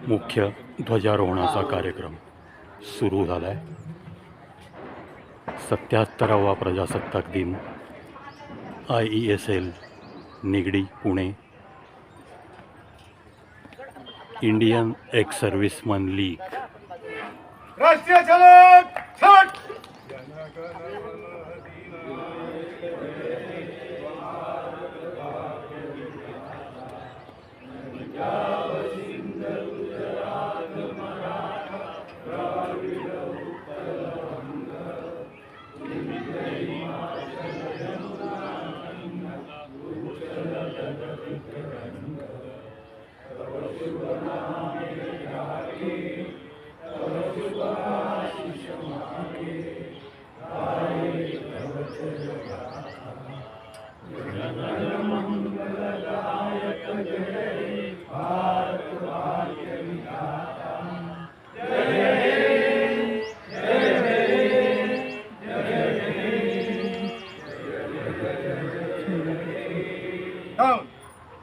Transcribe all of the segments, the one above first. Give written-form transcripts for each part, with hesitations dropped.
मुख्य ध्वजारोहणाचा कार्यक्रम सुरू झाला आहे. 77वा प्रजासत्ताक दिन IESL Nigdi Pune Indian ex serviceman league राष्ट्रीय झलक छट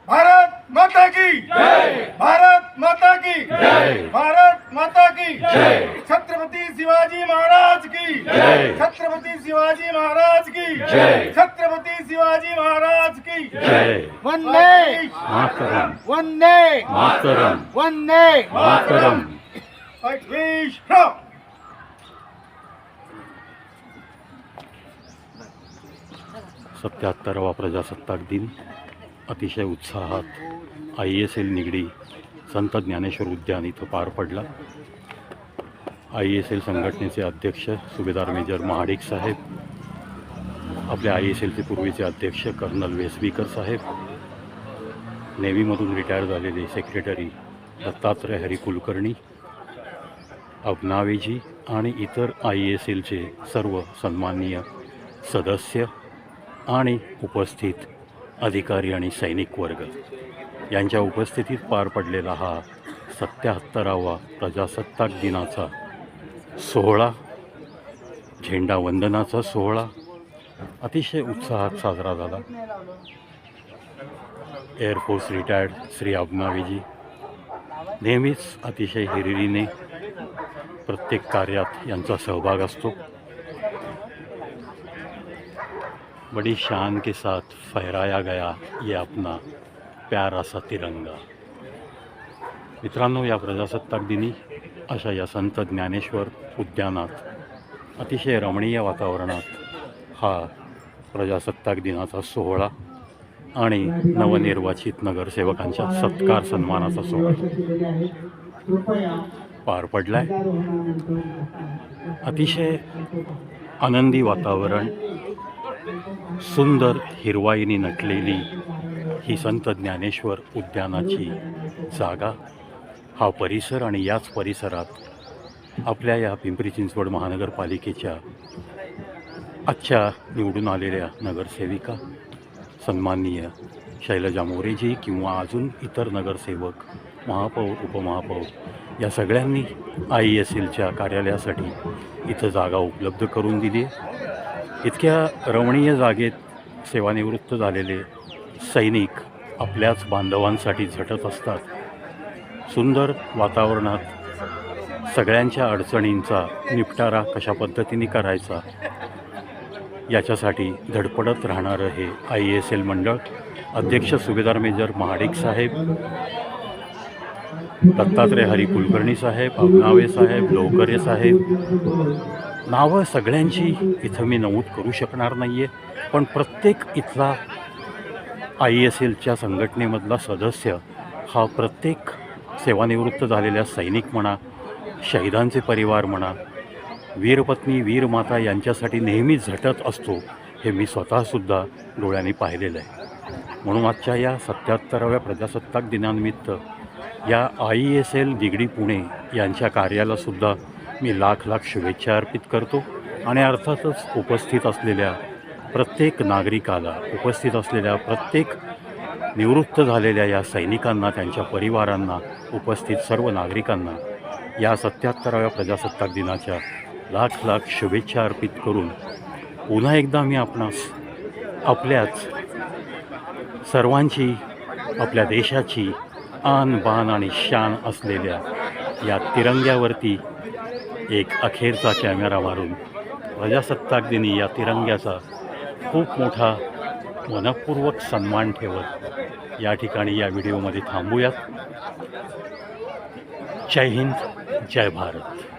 भारत माता की जय, भारत माता की जय, भारत माता की जय, छत्रपति शिवाजी महाराज की जय, छत्रपति शिवाजी महाराज की जय, छत्रपति शिवाजी महाराज की जय. वंदे मातरम वंदे मातरम वंदे मातरम. विश्राम. 77वा प्रजासत्ताक दिन अतिशय उत्साहात IESL निगडी संत ज्ञानेश्वर उद्यान इथं पार पडला. IESL संघटनेचे अध्यक्ष सुभेदार मेजर महाडिक साहेब, आपल्या IESLचे पूर्वीचे अध्यक्ष कर्नल वेसवीकर साहेब, नेव्हीमधून रिटायर झालेले सेक्रेटरी दत्तात्रय हरी कुलकर्णी, अग्नावेजी आणि इतर IESLचे सर्व सन्माननीय सदस्य आणि उपस्थित अधिकारी आणि सैनिक वर्ग यांच्या उपस्थितीत पार पडलेला हा 77वा प्रजासत्ताक दिनाचा सोहळा, झेंडा वंदनाचा सोहळा अतिशय उत्साहात साजरा झाला. एअरफोर्स रिटायर्ड श्री अग्नावेजी नेहमीच अतिशय हिरिरीने प्रत्येक कार्यात यांचा सहभाग असतो. बड़ी शान के साथ फहराया गया ये अपना प्यारा सा तिरंगा. मित्रांनो, या प्रजासत्ताक दिनी अशा या संत ज्ञानेश्वर उद्यानात अतिशय रमणीय वातावरणात हा प्रजासत्ताक दिनाचा सोहळा आणि नवनिर्वाचित नगरसेवकांच्या सत्कार सन्मानाचा सोहळा पार पडलाय. अतिशय आनंदी वातावरण, सुंदर हिरवाईने नटलेली ही संत ज्ञानेश्वर उद्यानाची जागा, हा परिसर आणि याच परिसरात आपल्या या पिंपरी चिंचवड महानगरपालिकेच्या आजच्या निवडून आलेल्या नगरसेविका सन्माननीय शैलजा मोरेजी किंवा अजून इतर नगरसेवक, महापौर, उपमहापौर या सगळ्यांनी IESLच्या कार्यालयासाठी इथं जागा उपलब्ध करून दिली. इतक्या रमणीय जागेत सेवानिवृत्त झालेले सैनिक आपल्याच बांधवांसाठी झटत असतात. सुंदर वातावरणात सगळ्यांच्या अडचणींचा निपटारा कशा पद्धतीने करायचा याच्यासाठी धडपडत राहणारं हे IESL मंडळ. अध्यक्ष सुभेदार मेजर महाडिक साहेब, दत्तात्रय हरी कुलकर्णी साहेब, अग्नावे साहेब, लोकरे साहेब, नावं सगळ्यांची इथं मी नमूद करू शकणार नाही आहे, पण प्रत्येक इथला IESLच्या संघटनेमधला सदस्य हा प्रत्येक सेवानिवृत्त झालेल्या सैनिक म्हणा, शहीदांचे परिवार म्हणा, वीरपत्नी वीरमाता यांच्यासाठी नेहमी झटत असतो, हे मी स्वतःसुद्धा डोळ्यांनी पाहिलेलं आहे. म्हणून आजच्या या 77व्या प्रजासत्ताक दिनानिमित्त या IESL निगडी पुणे यांच्या कार्यालासुद्धा मी लाख लाख शुभेच्छा अर्पित करतो आणि अर्थातच उपस्थित असलेल्या प्रत्येक नागरिकाला, उपस्थित असलेल्या प्रत्येक निवृत्त झालेल्या या सैनिकांना, त्यांच्या परिवारांना, उपस्थित सर्व नागरिकांना या 77व्या प्रजासत्ताक दिनाच्या लाख लाख शुभेच्छा अर्पित करून पुन्हा एकदा मी आपणास आपल्याच सर्वांची, आपल्या देशाची आन बान आणि शान असलेल्या या तिरंग्यावरती एक अखेरचा कॅमेरा मारून प्रजासत्ताक दिनी या तिरंग्याचा खूप मोठा मनपूर्वक सन्मान ठेवत या ठिकाणी या व्हिडिओमध्ये थांबूयात. जय हिंद, जय भारत.